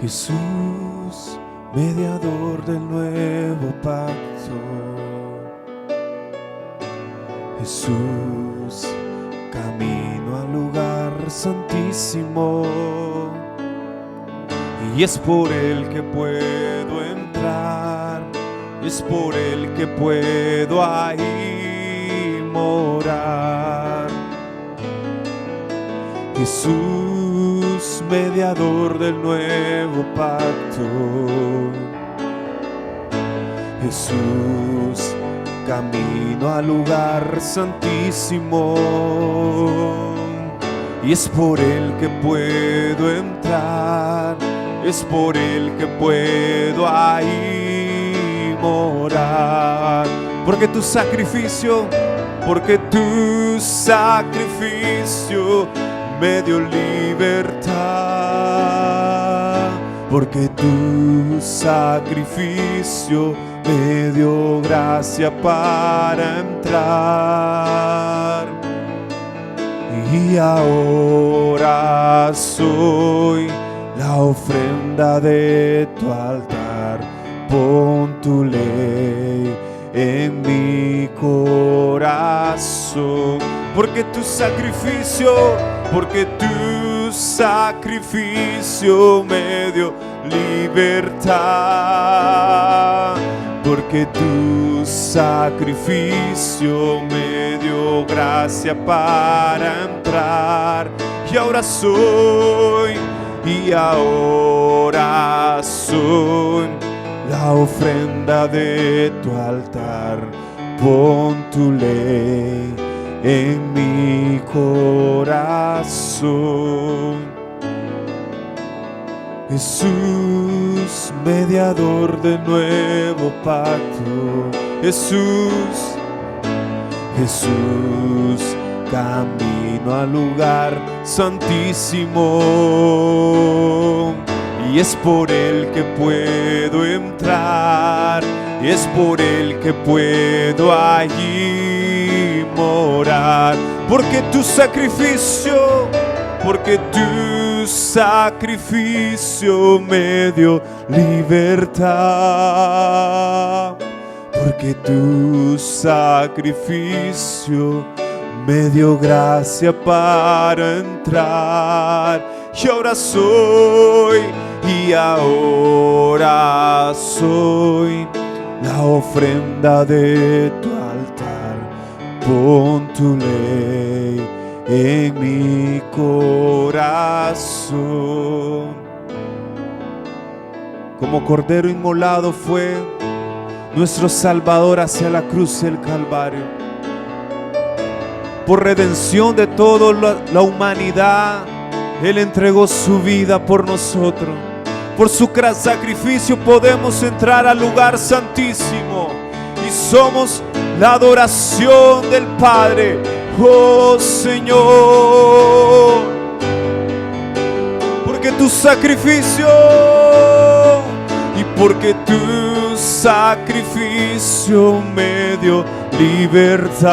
Jesús, mediador del nuevo pacto. Jesús, camino al lugar santísimo, y es por Él que puedo entrar, es por Él que puedo ahí morar. Jesús, mediador del nuevo pacto. Jesús, camino al lugar santísimo, y es por Él que puedo entrar, es por Él que puedo ahí morar. Porque tu sacrificio me dio libertad, porque tu sacrificio me dio gracia para entrar. Y ahora soy la ofrenda de tu altar. Pon tu ley en mi corazón, porque tu sacrificio me dio libertad, porque tu sacrificio me dio gracia para entrar. Y ahora soy la ofrenda de tu altar. Pon tu ley en mi corazón. Jesús, mediador del nuevo pacto. Jesús, camino al lugar santísimo, y es por Él que puedo entrar, y es por Él que puedo allí morar. Porque tu sacrificio me dio libertad, porque tu sacrificio me dio gracia para entrar. Y ahora soy la ofrenda de tu altar. Pon tu ley en mi corazón. Como cordero inmolado fue nuestro Salvador hacia la cruz del Calvario. Por redención de toda la humanidad, Él entregó su vida por nosotros. Por su gran sacrificio podemos entrar al lugar santísimo y somos la adoración del Padre. Oh Señor, porque tu sacrificio me dio libertad,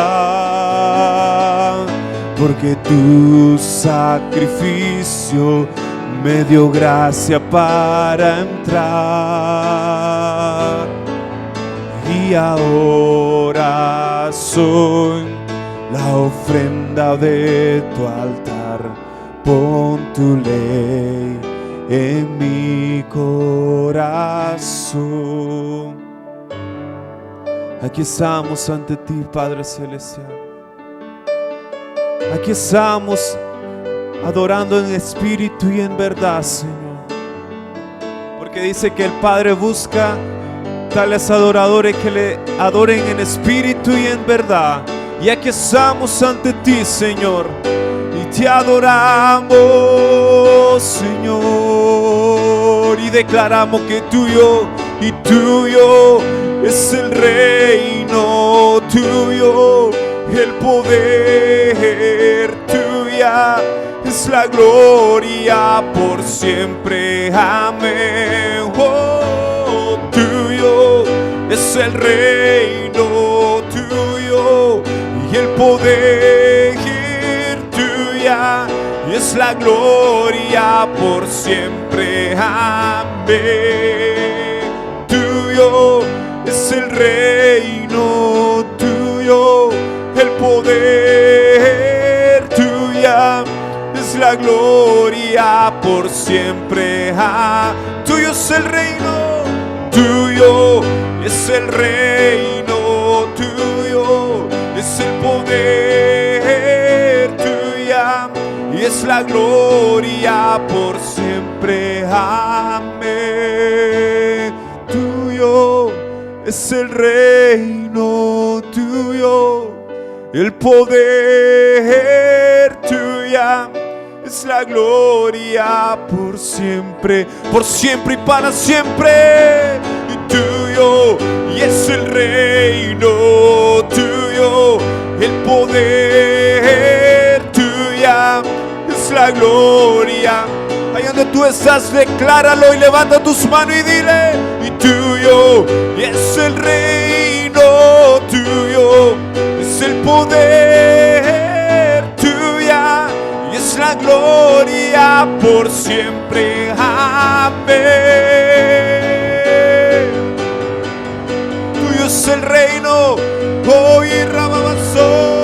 porque tu sacrificio me dio gracia para entrar. Y ahora soy la ofrenda de tu altar. Pon tu ley en mi corazón. Aquí estamos ante ti, Padre Celestial. Aquí estamos adorando en espíritu y en verdad, Señor. Porque dice que el Padre busca tales adoradores que le adoren en espíritu y en verdad. Y aquí estamos ante ti, Señor, y te adoramos, Señor, y declaramos que tuyo es el reino, tuyo el poder, tuya es la gloria por siempre. Amén. Oh, tuyo es el reino, tuyo y el poder, tuya es la gloria por siempre. siempre. Amén. Tuyo es el reino, tuyo el poder, tuya es la gloria por siempre. Tuyo es el reino, tuyo es el reino, tuyo es el poder, tuya y es la gloria por siempre. Amén. Tuyo es el reino, tuyo el poder, tuya es la gloria por siempre y para siempre. Y tuyo y es el reino, tuyo el poder, tuya es la gloria. Ahí donde tú estás, decláralo y levanta tus manos y dile: y tuyo y es el reino, tuyo es el poder, tuya y es la gloria por siempre. Amén. Tuyo es el reino, hoy Rababasó,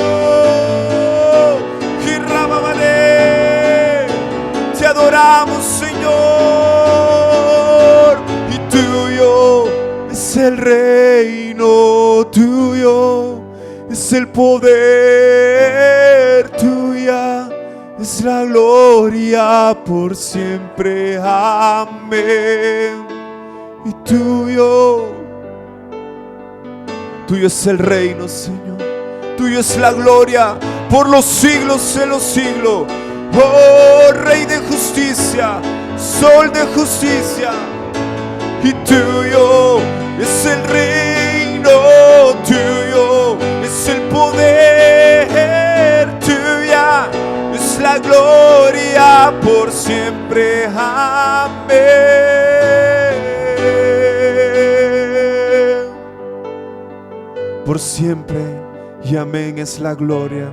y Rababané, te adoramos, Señor. Y tuyo es el reino, tuyo es el poder, tuya es la gloria por siempre. Amén. Y tuyo es el reino, Señor. Tuyo es la gloria por los siglos de los siglos. Oh, Rey de justicia, Sol de justicia. Y tuyo es el reino, tuyo es el poder, tuya es la gloria por siempre. Amén. Por siempre y amén es la gloria.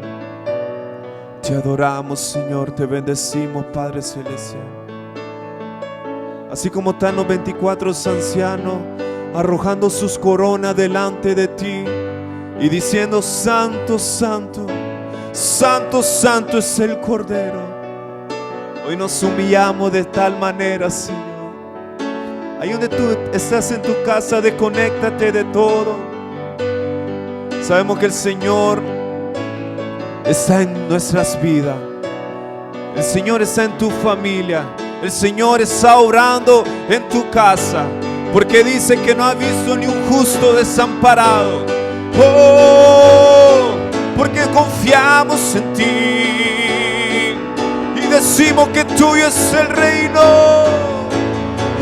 Te adoramos, Señor, te bendecimos, Padre Celestial. Así como están los 24 ancianos arrojando sus coronas delante de ti y diciendo: Santo, Santo, Santo, Santo es el Cordero. Hoy nos humillamos de tal manera, Señor. Ahí donde tú estás en tu casa, desconéctate de todo. Sabemos que el Señor está en nuestras vidas. El Señor está en tu familia. El Señor está obrando en tu casa, porque dice que no ha visto ni un justo desamparado. Oh, porque confiamos en ti y decimos que tuyo es el reino,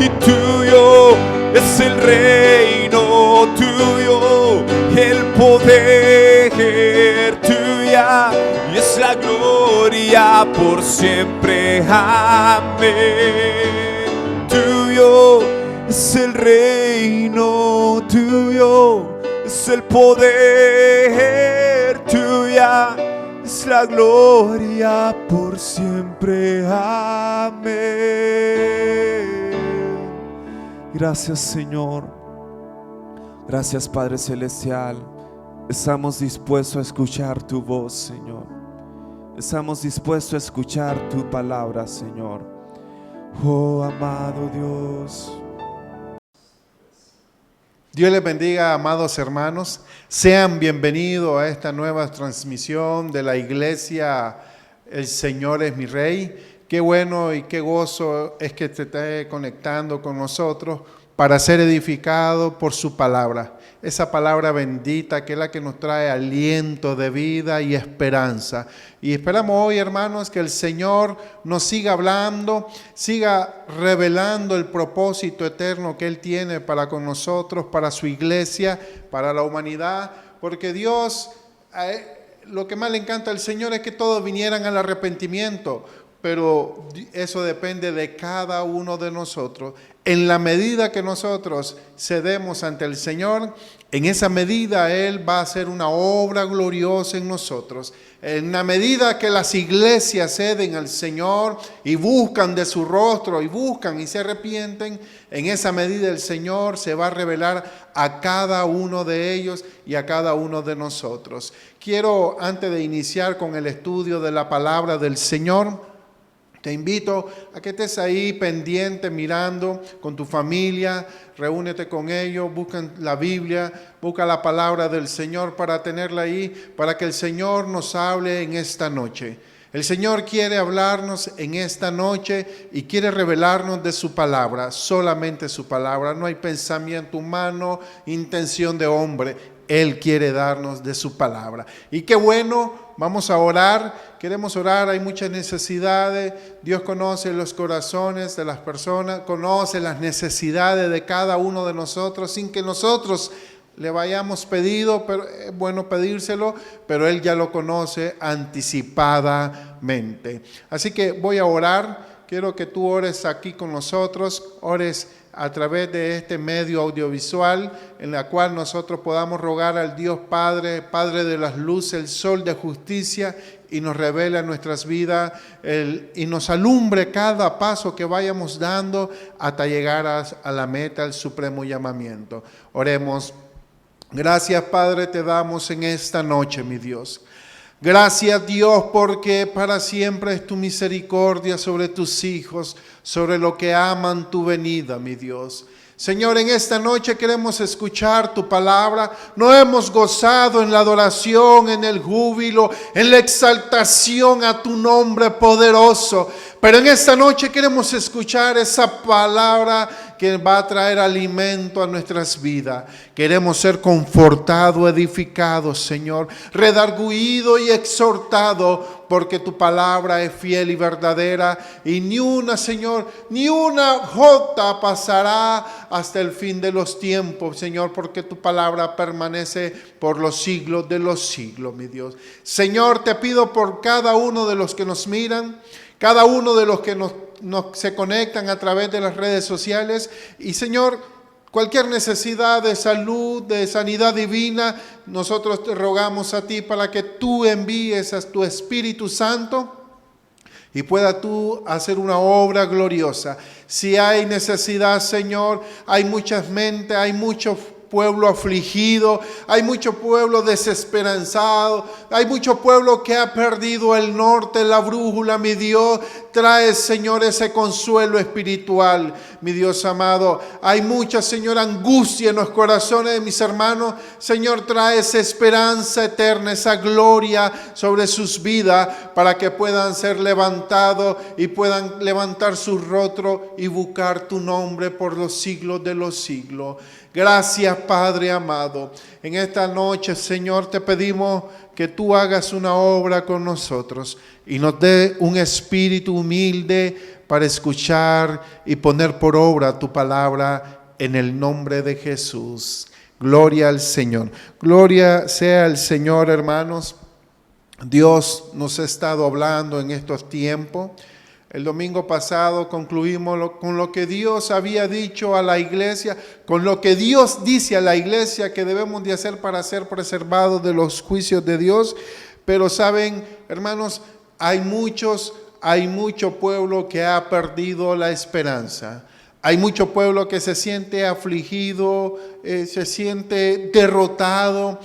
y tuyo es el reino, tuyo el poder, tuya y es la gloria por siempre. Amén. Tuyo es el reino, tuyo es el poder, tuya es la gloria por siempre. Amén. Gracias, Señor. Gracias, Padre Celestial. Estamos dispuestos a escuchar tu voz, Señor. Estamos dispuestos a escuchar tu palabra, Señor. Oh, amado Dios. Dios les bendiga, amados hermanos. Sean bienvenidos a esta nueva transmisión de la iglesia El Señor es mi Rey. Qué bueno y qué gozo es que te estés conectando con nosotros para ser edificado por su palabra. Esa palabra bendita que es la que nos trae aliento de vida y esperanza. Y esperamos hoy, hermanos, que el Señor nos siga hablando, siga revelando el propósito eterno que Él tiene para con nosotros, para su iglesia, para la humanidad. Porque Dios, lo que más le encanta al Señor es que todos vinieran al arrepentimiento. Pero eso depende de cada uno de nosotros. En la medida que nosotros cedemos ante el Señor, en esa medida Él va a hacer una obra gloriosa en nosotros. En la medida que las iglesias ceden al Señor y buscan de su rostro y buscan y se arrepienten, en esa medida el Señor se va a revelar a cada uno de ellos y a cada uno de nosotros. Quiero, antes de iniciar con el estudio de la palabra del Señor, te invito a que estés ahí pendiente, mirando con tu familia, reúnete con ellos, busca la Biblia, busca la palabra del Señor para tenerla ahí, para que el Señor nos hable en esta noche. El Señor quiere hablarnos en esta noche y quiere revelarnos de su palabra, solamente su palabra. No hay pensamiento humano, intención de hombre. Él quiere darnos de su palabra. Y qué bueno, vamos a orar, queremos orar, hay muchas necesidades. Dios conoce los corazones de las personas, conoce las necesidades de cada uno de nosotros, sin que nosotros le vayamos pedido, pero es bueno pedírselo, pero Él ya lo conoce anticipadamente. Así que voy a orar, quiero que tú ores aquí con nosotros, ores a través de este medio audiovisual en la cual nosotros podamos rogar al Dios Padre, Padre de las luces, el sol de justicia, y nos revela nuestras vidas y nos alumbre cada paso que vayamos dando hasta llegar a la meta, al supremo llamamiento. Oremos. Gracias, Padre, te damos en esta noche, mi Dios. Gracias, Dios, porque para siempre es tu misericordia sobre tus hijos, sobre lo que aman tu venida, mi Dios. Señor, en esta noche queremos escuchar tu palabra. No hemos gozado en la adoración, en el júbilo, en la exaltación a tu nombre poderoso. Pero en esta noche queremos escuchar esa palabra que va a traer alimento a nuestras vidas. Queremos ser confortados, edificados, Señor, redarguidos y exhortados, porque tu palabra es fiel y verdadera, y ni una, Señor, ni una jota pasará hasta el fin de los tiempos, Señor, porque tu palabra permanece por los siglos de los siglos, mi Dios. Señor, te pido por cada uno de los que nos miran, cada uno de los que se conectan a través de las redes sociales, y Señor, cualquier necesidad de salud, de sanidad divina, nosotros te rogamos a ti para que tú envíes a tu Espíritu Santo y pueda tú hacer una obra gloriosa. Si hay necesidad, Señor, hay muchas mentes, hay muchos pueblo afligido, hay mucho pueblo desesperanzado, hay mucho pueblo que ha perdido el norte, la brújula, mi Dios. Trae, Señor, ese consuelo espiritual, mi Dios amado. Hay mucha, Señor, angustia en los corazones de mis hermanos. Señor, trae esa esperanza eterna, esa gloria sobre sus vidas, para que puedan ser levantados y puedan levantar su rostro y buscar tu nombre por los siglos de los siglos. Gracias, Padre amado. En esta noche, Señor, te pedimos que tú hagas una obra con nosotros y nos dé un espíritu humilde para escuchar y poner por obra tu palabra en el nombre de Jesús. Gloria al Señor. Gloria sea al Señor, hermanos. Dios nos ha estado hablando en estos tiempos. El domingo pasado concluimos con lo que Dios había dicho a la iglesia, con lo que Dios dice a la iglesia que debemos de hacer para ser preservados de los juicios de Dios. Pero saben, hermanos, hay mucho pueblo que ha perdido la esperanza. Hay mucho pueblo que se siente afligido, se siente derrotado.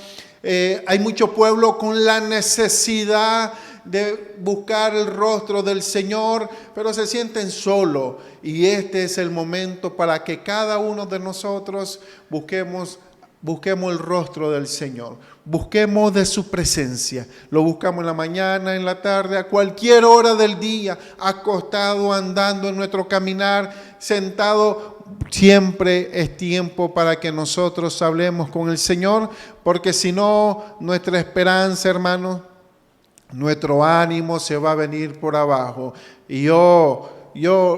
Hay mucho pueblo con la necesidad de buscar el rostro del Señor, pero se sienten solos. Y este es el momento para que cada uno de nosotros busquemos el rostro del Señor. Busquemos de su presencia. Lo buscamos en la mañana, en la tarde, a cualquier hora del día, acostado, andando en nuestro caminar, sentado. Siempre es tiempo para que nosotros hablemos con el Señor, porque si no, nuestra esperanza, hermanos, nuestro ánimo se va a venir por abajo. Y yo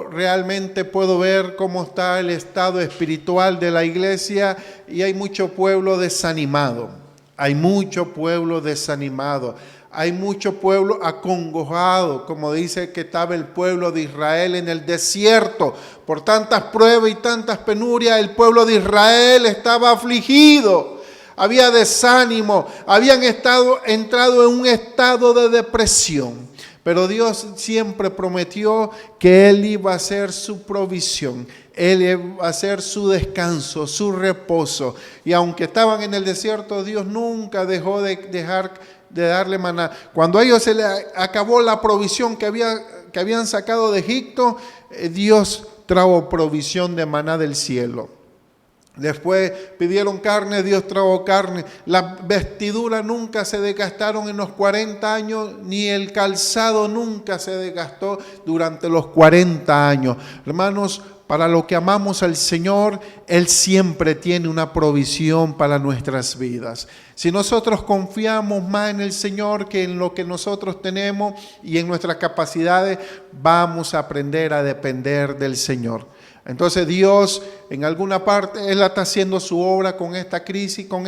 realmente puedo ver cómo está el estado espiritual de la iglesia, y hay mucho pueblo desanimado. Hay mucho pueblo desanimado. Hay mucho pueblo acongojado, como dice que estaba el pueblo de Israel en el desierto. Por tantas pruebas y tantas penurias, el pueblo de Israel estaba afligido. había desánimo, habían entrado en un estado de depresión. Pero Dios siempre prometió que Él iba a hacer su provisión, Él iba a hacer su descanso, su reposo. Y aunque estaban en el desierto, Dios nunca dejó de darle maná. Cuando a ellos se les acabó la provisión que habían sacado de Egipto, Dios trajo provisión de maná del cielo. Después pidieron carne, Dios trajo carne. Las vestiduras nunca se desgastaron en los 40 años, ni el calzado nunca se desgastó durante los 40 años. Hermanos, para lo que amamos al Señor, Él siempre tiene una provisión para nuestras vidas. Si nosotros confiamos más en el Señor que en lo que nosotros tenemos y en nuestras capacidades, vamos a aprender a depender del Señor. Entonces Dios, en alguna parte, Él está haciendo su obra con esta crisis, con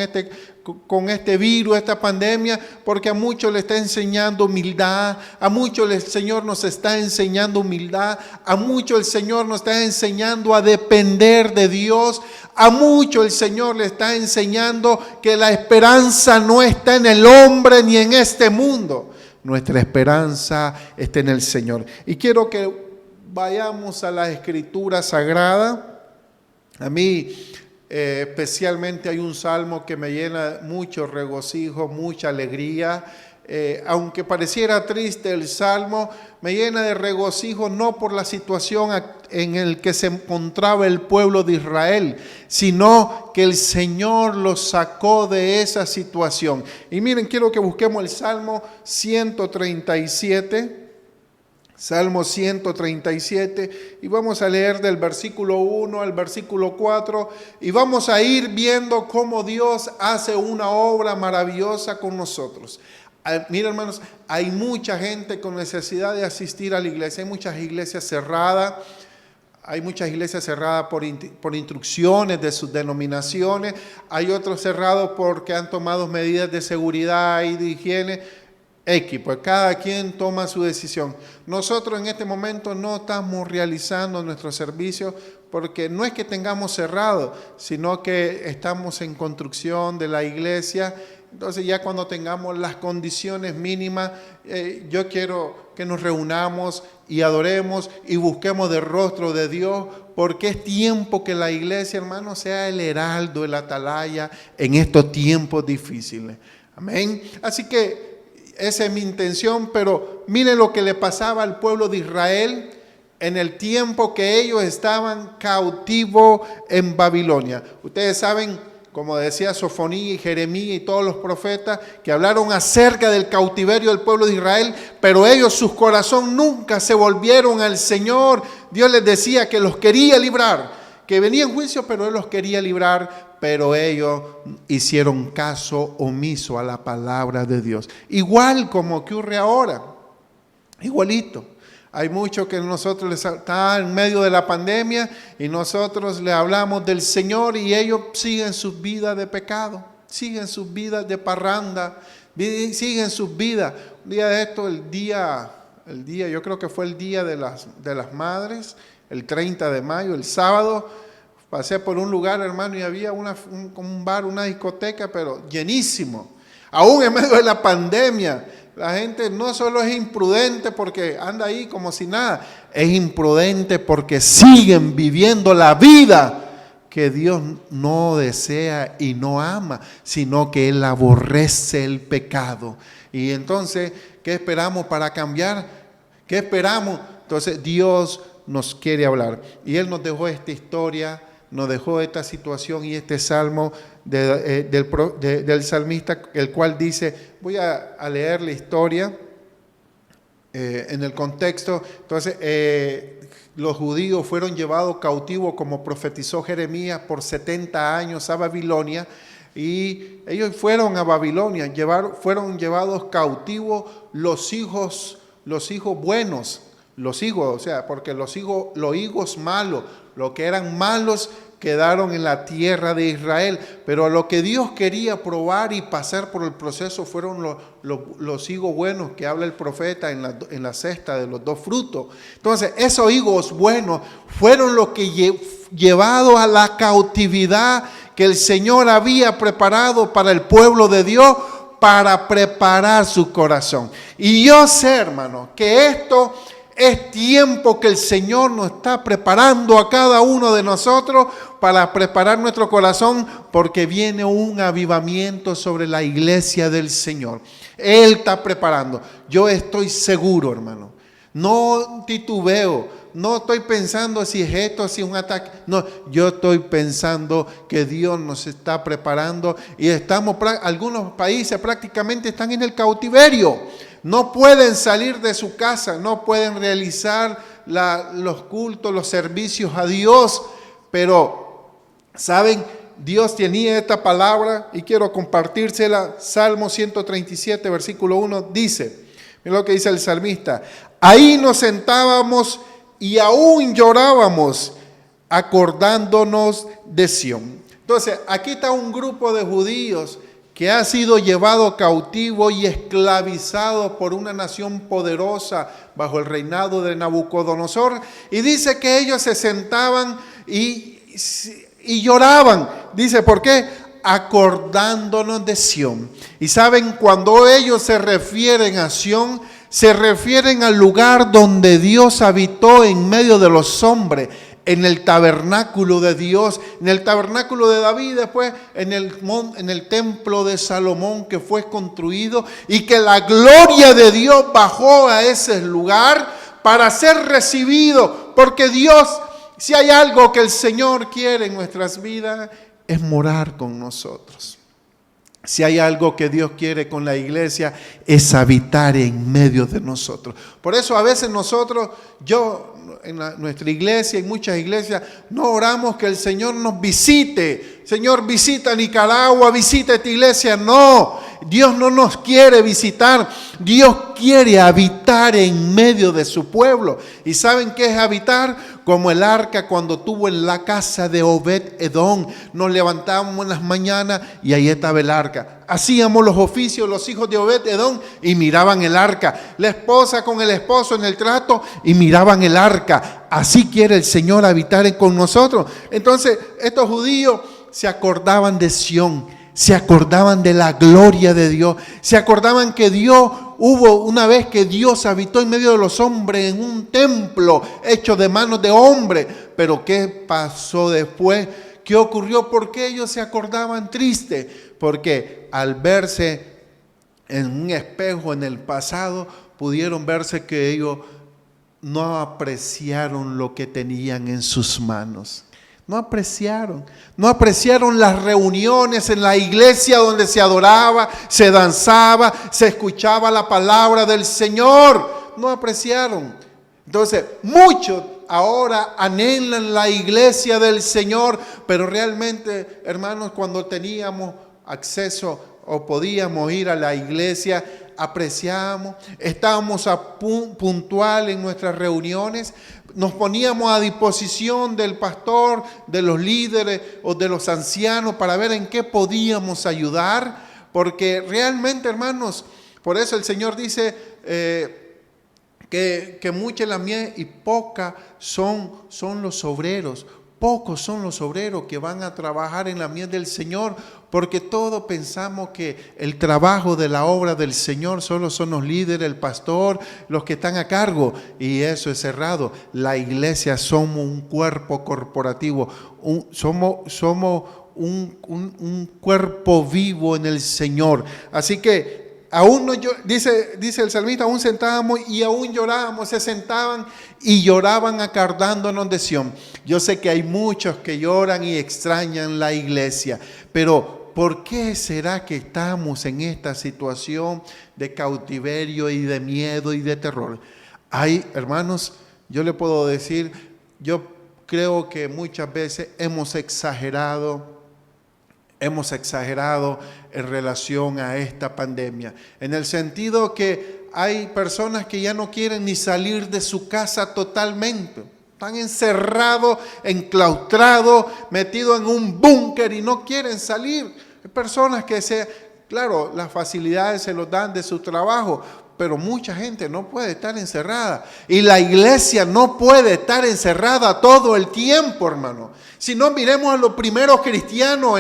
este virus, esta pandemia, porque a muchos le está enseñando humildad, a muchos el Señor nos está enseñando humildad, a muchos el Señor nos está enseñando a depender de Dios, a muchos el Señor le está enseñando que la esperanza no está en el hombre ni en este mundo, nuestra esperanza está en el Señor. Y quiero que vayamos a la Escritura Sagrada. A mí especialmente hay un salmo que me llena mucho regocijo, mucha alegría. Aunque pareciera triste el salmo, me llena de regocijo no por la situación en la que se encontraba el pueblo de Israel, sino que el Señor los sacó de esa situación. Y miren, quiero que busquemos el Salmo 137. Salmo 137, y vamos a leer del versículo 1 al versículo 4, y vamos a ir viendo cómo Dios hace una obra maravillosa con nosotros. Mira, hermanos, hay mucha gente con necesidad de asistir a la iglesia, hay muchas iglesias cerradas. Hay muchas iglesias cerradas por instrucciones de sus denominaciones, hay otros cerrados porque han tomado medidas de seguridad y de higiene. Pues cada quien toma su decisión. Nosotros en este momento no estamos realizando nuestro servicio porque no es que tengamos cerrado, sino que estamos en construcción de la iglesia. Entonces ya cuando tengamos las condiciones mínimas, yo quiero que nos reunamos y adoremos y busquemos del rostro de Dios, porque es tiempo que la iglesia, hermano, sea el heraldo, el atalaya en estos tiempos difíciles. Amén. Así que esa es mi intención, pero miren lo que le pasaba al pueblo de Israel en el tiempo que ellos estaban cautivos en Babilonia. Ustedes saben, como decía Sofonía y Jeremías y todos los profetas, que hablaron acerca del cautiverio del pueblo de Israel, pero ellos, sus corazones nunca se volvieron al Señor. Dios les decía que los quería librar, que venía en juicio, pero Él los quería librar. Pero ellos hicieron caso omiso a la palabra de Dios. Igual como ocurre ahora, igualito. Hay muchos que nosotros les está en medio de la pandemia y nosotros les hablamos del Señor y ellos siguen sus vidas de pecado, siguen sus vidas de parranda, siguen sus vidas. Un día de esto, el día, yo creo que fue el día de las madres, el 30 de mayo, el sábado. Pasé por un lugar, hermano, y había un bar, una discoteca, pero llenísimo. Aún en medio de la pandemia, la gente no solo es imprudente porque anda ahí como si nada, es imprudente porque siguen viviendo la vida que Dios no desea y no ama, sino que Él aborrece el pecado. Y entonces, ¿qué esperamos para cambiar? ¿Qué esperamos? Entonces, Dios nos quiere hablar. Y Él nos dejó esta historia, nos dejó esta situación y este salmo del salmista, el cual dice, voy a leer la historia en el contexto. Entonces, los judíos fueron llevados cautivos, como profetizó Jeremías, por 70 años a Babilonia, y ellos fueron a Babilonia, fueron llevados cautivos los hijos buenos, los hijos, o sea, porque los hijos malos, los que eran malos, quedaron en la tierra de Israel, pero lo que Dios quería probar y pasar por el proceso fueron los higos buenos que habla el profeta en la cesta de los 2 frutos. Entonces, esos higos buenos fueron los que llevados a la cautividad que el Señor había preparado para el pueblo de Dios, para preparar su corazón. Y yo sé, hermano, que esto es tiempo que el Señor nos está preparando a cada uno de nosotros para preparar nuestro corazón, porque viene un avivamiento sobre la iglesia del Señor. Él está preparando. Yo estoy seguro, hermano. No titubeo. No estoy pensando si es esto, si es un ataque. No, yo estoy pensando que Dios nos está preparando y algunos países prácticamente están en el cautiverio. No pueden salir de su casa, no pueden realizar los cultos, los servicios a Dios. Pero, ¿saben? Dios tenía esta palabra y quiero compartírsela. Salmo 137, versículo 1 dice, mira lo que dice el salmista: ahí nos sentábamos y aún llorábamos, acordándonos de Sión. Entonces, aquí está un grupo de judíos que ha sido llevado cautivo y esclavizado por una nación poderosa bajo el reinado de Nabucodonosor. Y dice que ellos se sentaban y lloraban. Dice, ¿por qué? Acordándonos de Sión. Y saben, cuando ellos se refieren a Sión, se refieren al lugar donde Dios habitó en medio de los hombres, en el tabernáculo de Dios, en el tabernáculo de David, después en el templo de Salomón que fue construido, y que la gloria de Dios bajó a ese lugar para ser recibido, porque Dios, si hay algo que el Señor quiere en nuestras vidas, es morar con nosotros. Si hay algo que Dios quiere con la iglesia, es habitar en medio de nosotros. Por eso a veces nosotros, en nuestra iglesia, en muchas iglesias, no oramos que el Señor nos visite. Señor, visita Nicaragua, visita esta iglesia. No, Dios no nos quiere visitar. Dios quiere habitar en medio de su pueblo. ¿Y saben qué es habitar? Como el arca cuando estuvo en la casa de Obed-Edom. Nos levantábamos en las mañanas y ahí estaba el arca. Hacíamos los oficios los hijos de Obed-Edom y miraban el arca. La esposa con el esposo en el trato y miraban el arca. Así quiere el Señor habitar con nosotros. Entonces, estos judíos se acordaban de Sión, se acordaban de la gloria de Dios, se acordaban que hubo una vez que Dios habitó en medio de los hombres en un templo hecho de manos de hombres. Pero ¿qué pasó después? ¿Qué ocurrió? ¿Por qué ellos se acordaban tristes? Porque al verse en un espejo en el pasado, pudieron verse que ellos no apreciaron lo que tenían en sus manos. No apreciaron las reuniones en la iglesia donde se adoraba, se danzaba, se escuchaba la palabra del Señor. No apreciaron. Entonces, muchos ahora anhelan la iglesia del Señor, pero realmente, hermanos, cuando teníamos acceso o podíamos ir a la iglesia, apreciábamos, estábamos puntual en nuestras reuniones, nos poníamos a disposición del pastor, de los líderes o de los ancianos para ver en qué podíamos ayudar, porque realmente, hermanos, por eso el Señor dice que mucha es la mies y poca son los obreros. Pocos son los obreros que van a trabajar en la mies del Señor, porque todos pensamos que el trabajo de la obra del Señor solo son los líderes, el pastor, los que están a cargo, y eso es errado. La iglesia somos un cuerpo corporativo, somos un cuerpo vivo en el Señor. Así que aún no, dice el salmista, aún sentábamos y aún llorábamos, se sentaban y lloraban acordándonos de Sión. Yo sé que hay muchos que lloran y extrañan la iglesia, pero ¿por qué será que estamos en esta situación de cautiverio y de miedo y de terror? Hay, hermanos, yo le puedo decir, yo creo que muchas veces hemos exagerado en relación a esta pandemia, en el sentido que hay personas que ya no quieren ni salir de su casa totalmente. están encerrados, enclaustrados, metidos en un búnker y no quieren salir. Hay personas que claro, las facilidades se los dan de su trabajo, pero mucha gente no puede estar encerrada. Y la iglesia no puede estar encerrada todo el tiempo, hermano. Si no, miremos a los primeros cristianos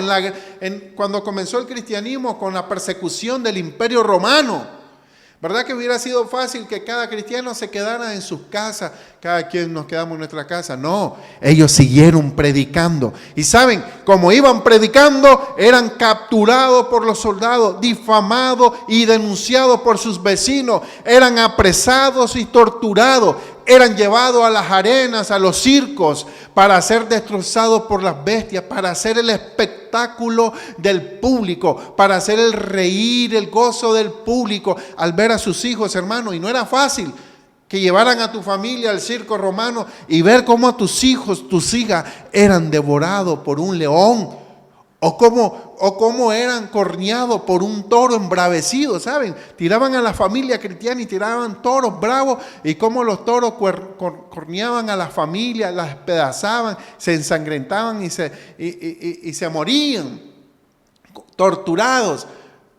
cuando comenzó el cristianismo con la persecución del Imperio Romano. ¿Verdad que hubiera sido fácil que cada cristiano se quedara en sus casas? Cada quien nos quedamos en nuestra casa. No, ellos siguieron predicando. Y saben, como iban predicando, eran capturados por los soldados, difamados y denunciados por sus vecinos. Eran apresados y torturados. Eran llevados a las arenas, a los circos, para ser destrozados por las bestias, para hacer el espectáculo del público, para hacer el reír, el gozo del público al ver a sus hijos, hermanos. Y no era fácil que llevaran a tu familia al circo romano y ver cómo a tus hijos, tus hijas eran devorados por un león. O cómo eran corneados por un toro embravecido, ¿saben? Tiraban a la familia cristiana y tiraban toros bravos, y cómo los toros corneaban a la familia, las despedazaban, se ensangrentaban y se morían, torturados.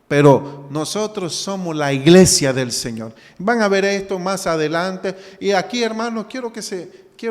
Pero nosotros somos la iglesia del Señor. Van a ver esto más adelante. Y aquí, hermanos, quiero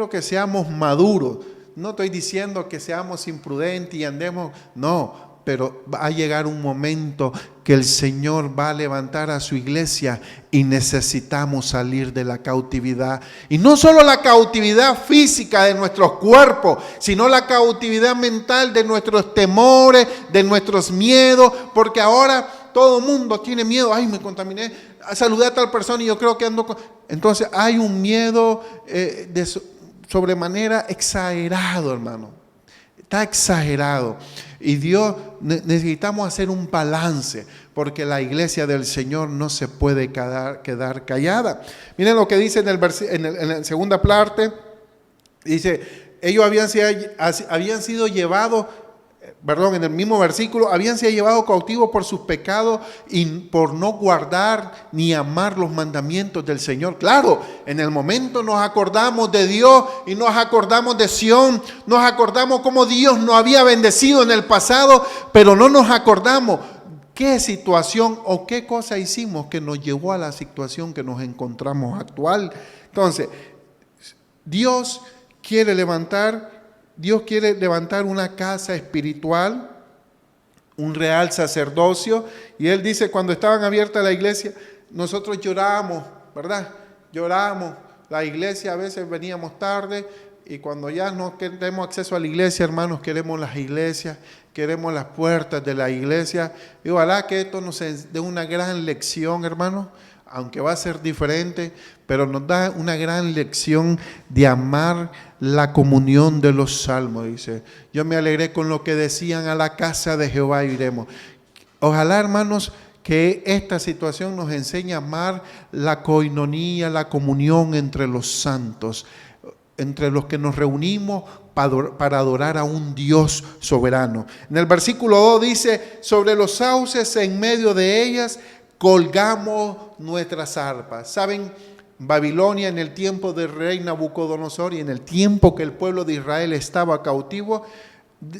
que seamos maduros. No estoy diciendo que seamos imprudentes y andemos, no, pero va a llegar un momento que el Señor va a levantar a su iglesia y necesitamos salir de la cautividad. Y no solo la cautividad física de nuestros cuerpos, sino la cautividad mental de nuestros temores, de nuestros miedos, porque ahora todo el mundo tiene miedo. Ay, me contaminé, saludé a tal persona y yo creo que ando con... Entonces hay un miedo sobremanera exagerado, hermano. Está exagerado. Y Dios, necesitamos hacer un balance, porque la iglesia del Señor no se puede quedar callada. Miren lo que dice en la segunda parte. Dice, ellos habían sido llevados, en el mismo versículo, habían sido llevados cautivos por sus pecados y por no guardar ni amar los mandamientos del Señor. Claro, en el momento nos acordamos de Dios y nos acordamos de Sión, nos acordamos cómo Dios nos había bendecido en el pasado, pero no nos acordamos qué situación o qué cosa hicimos que nos llevó a la situación que nos encontramos actual. Entonces, Dios quiere levantar una casa espiritual, un real sacerdocio. Y Él dice, cuando estaban abiertas la iglesia, nosotros lloramos, ¿verdad? Lloramos. La iglesia, a veces veníamos tarde, y cuando ya no tenemos acceso a la iglesia, hermanos, queremos las iglesias, queremos las puertas de la iglesia. Y ojalá que esto nos dé una gran lección, hermanos, aunque va a ser diferente, pero nos da una gran lección de amar la comunión de los salmos. Dice, yo me alegré con lo que decían, a la casa de Jehová iremos. Ojalá, hermanos, que esta situación nos enseñe a amar la coinonía, la comunión entre los santos, entre los que nos reunimos para adorar a un Dios soberano. En el versículo 2 dice, sobre los sauces en medio de ellas colgamos nuestras arpas. ¿Saben? Babilonia, en el tiempo del rey Nabucodonosor y en el tiempo que el pueblo de Israel estaba cautivo,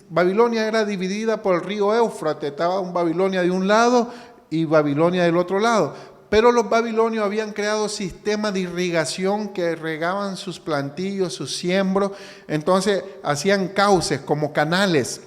Babilonia era dividida por el río Éufrates. Estaba un Babilonia de un lado y Babilonia del otro lado. Pero los babilonios habían creado sistemas de irrigación que regaban sus plantillos, sus siembros. Entonces hacían cauces como canales.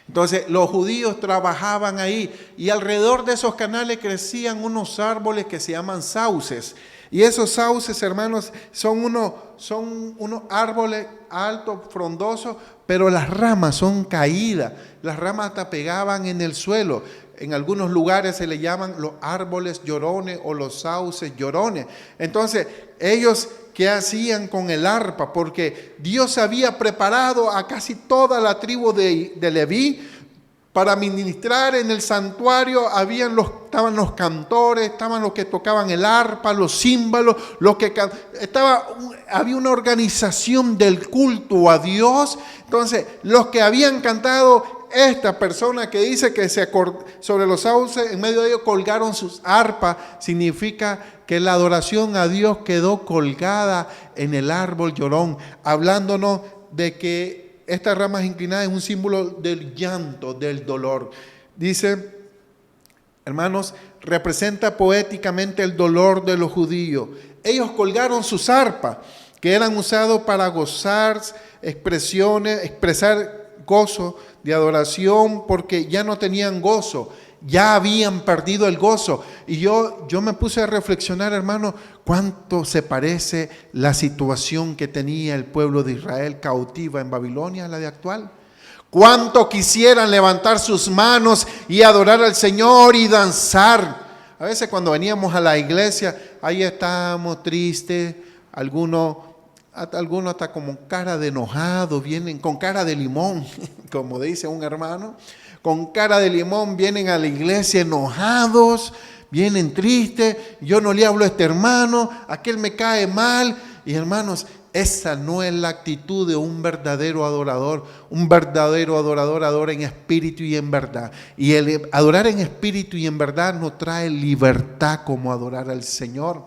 Entonces los judíos trabajaban ahí y alrededor de esos canales crecían unos árboles que se llaman sauces. Y esos sauces, hermanos, son unos árboles altos, frondosos, pero las ramas son caídas. Las ramas hasta pegaban en el suelo. En algunos lugares se le llaman los árboles llorones o los sauces llorones. Entonces, ellos, ¿qué hacían con el arpa? Porque Dios había preparado a casi toda la tribu de Leví para ministrar en el santuario. Estaban los cantores, estaban los que tocaban el arpa, los címbalos, había una organización del culto a Dios. Entonces, los que habían cantado esta persona que dice que sobre los sauces, en medio de ellos colgaron sus arpas, significa que la adoración a Dios quedó colgada en el árbol llorón, hablándonos de que estas ramas inclinadas es un símbolo del llanto, del dolor. Dice, hermanos, representa poéticamente el dolor de los judíos. Ellos colgaron sus arpas, que eran usados para gozar, expresar gozo de adoración, porque ya no tenían gozo, ya habían perdido el gozo. Y yo me puse a reflexionar, hermano, cuánto se parece la situación que tenía el pueblo de Israel cautiva en Babilonia a la de actual. Cuánto quisieran levantar sus manos y adorar al Señor y danzar. A veces cuando veníamos a la iglesia, ahí estábamos tristes, algunos hasta como cara de enojado, vienen con cara de limón, como dice un hermano, con cara de limón vienen a la iglesia enojados, vienen tristes, yo no le hablo a este hermano, aquel me cae mal. Y hermanos, esa no es la actitud de un verdadero adorador. Un verdadero adorador adora en espíritu y en verdad. Y el adorar en espíritu y en verdad nos trae libertad como adorar al Señor.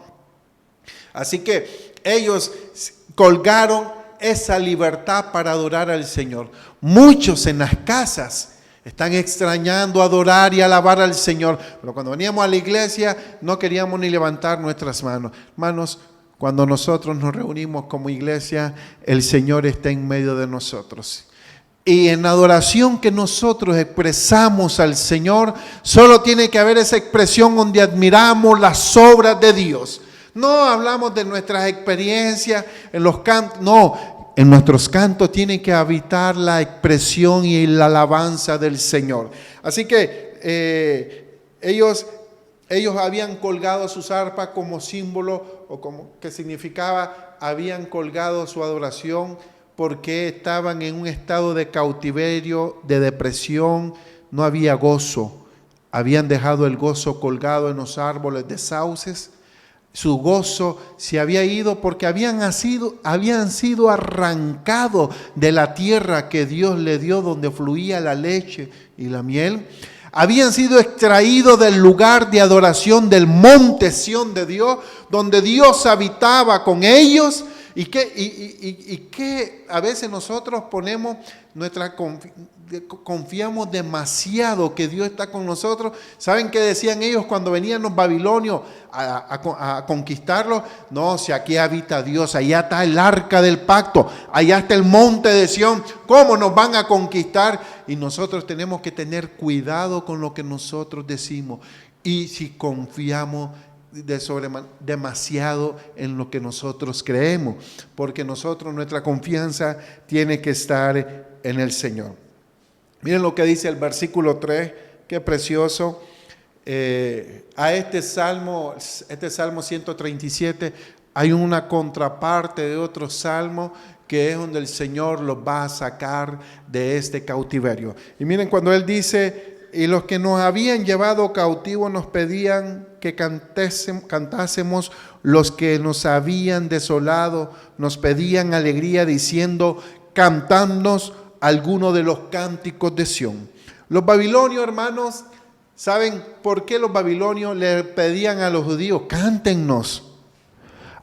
Así que ellos colgaron esa libertad para adorar al Señor. Muchos en las casas están extrañando adorar y alabar al Señor, pero cuando veníamos a la iglesia no queríamos ni levantar nuestras manos. Hermanos, cuando nosotros nos reunimos como iglesia, el Señor está en medio de nosotros. Y en la adoración que nosotros expresamos al Señor, solo tiene que haber esa expresión donde admiramos las obras de Dios. No hablamos de nuestras experiencias en los cantos, no. En nuestros cantos tiene que habitar la expresión y la alabanza del Señor. Así que ellos habían colgado sus arpas como símbolo, o como que significaba, habían colgado su adoración porque estaban en un estado de cautiverio, de depresión, no había gozo. Habían dejado el gozo colgado en los árboles de sauces. Su gozo se había ido porque habían sido arrancados de la tierra que Dios le dio, donde fluía la leche y la miel. Habían sido extraídos del lugar de adoración, del monte Sión de Dios, donde Dios habitaba con ellos. Y que a veces nosotros ponemos confiamos demasiado que Dios está con nosotros. ¿Saben qué decían ellos cuando venían los babilonios a conquistarlos? No, si aquí habita Dios, allá está el arca del pacto, allá está el monte de Sión, ¿cómo nos van a conquistar? Y nosotros tenemos que tener cuidado con lo que nosotros decimos, y si confiamos demasiado en lo que nosotros creemos, porque nuestra confianza tiene que estar en el Señor. Miren lo que dice el versículo 3, qué precioso. A este Salmo 137, hay una contraparte de otro salmo que es donde el Señor los va a sacar de este cautiverio. Y miren cuando Él dice: y los que nos habían llevado cautivos nos pedían que cantásemos, los que nos habían desolado nos pedían alegría, diciendo: cantadnos alguno de los cánticos de Sión. Los babilonios, hermanos, ¿saben por qué los babilonios le pedían a los judíos: cántennos,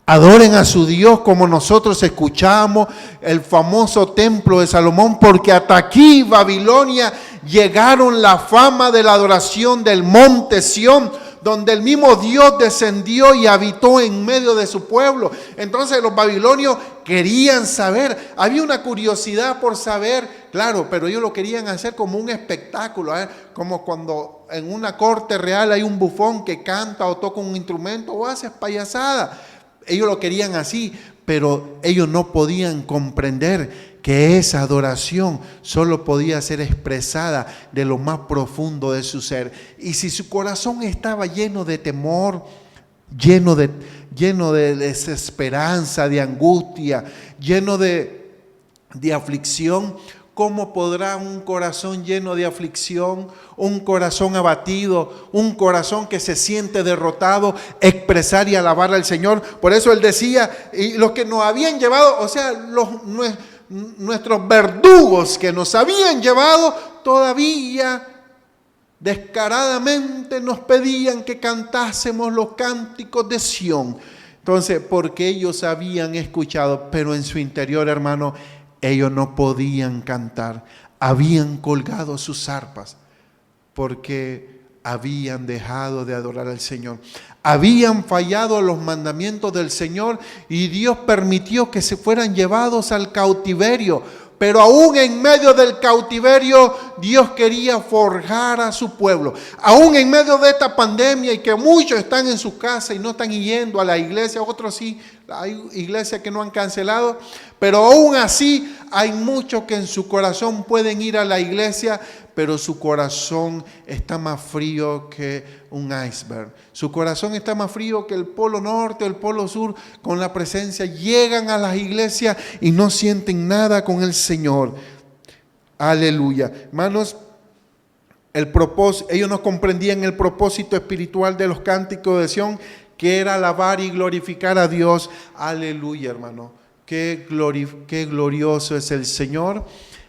adoren a su Dios, como nosotros escuchamos el famoso templo de Salomón? Porque hasta aquí, Babilonia, llegaron la fama de la adoración del monte Sión, donde el mismo Dios descendió y habitó en medio de su pueblo. Entonces los babilonios querían saber, había una curiosidad por saber, claro, pero ellos lo querían hacer como un espectáculo, como cuando en una corte real hay un bufón que canta o toca un instrumento o hace payasada. Ellos lo querían así, pero ellos no podían comprender que esa adoración solo podía ser expresada de lo más profundo de su ser. Y si su corazón estaba lleno de temor, lleno de desesperanza, de angustia, lleno de aflicción, ¿cómo podrá un corazón lleno de aflicción, un corazón abatido, un corazón que se siente derrotado, expresar y alabar al Señor? Por eso Él decía: y los que nos habían llevado, o sea, nuestros verdugos que nos habían llevado, todavía descaradamente nos pedían que cantásemos los cánticos de Sión. Entonces, porque ellos habían escuchado, pero en su interior, hermano, ellos no podían cantar. Habían colgado sus arpas porque habían dejado de adorar al Señor. Habían fallado a los mandamientos del Señor y Dios permitió que se fueran llevados al cautiverio. Pero aún en medio del cautiverio, Dios quería forjar a su pueblo. Aún en medio de esta pandemia y que muchos están en su casa y no están yendo a la iglesia, otros sí, hay iglesias que no han cancelado, pero aún así hay muchos que en su corazón pueden ir a la iglesia, pero su corazón está más frío que un iceberg. Su corazón está más frío que el polo norte o el polo sur con la presencia. Llegan a las iglesias y no sienten nada con el Señor. Aleluya. Hermanos, ellos no comprendían el propósito espiritual de los cánticos de Sión, que era alabar y glorificar a Dios. Aleluya, hermano. Qué glorioso es el Señor.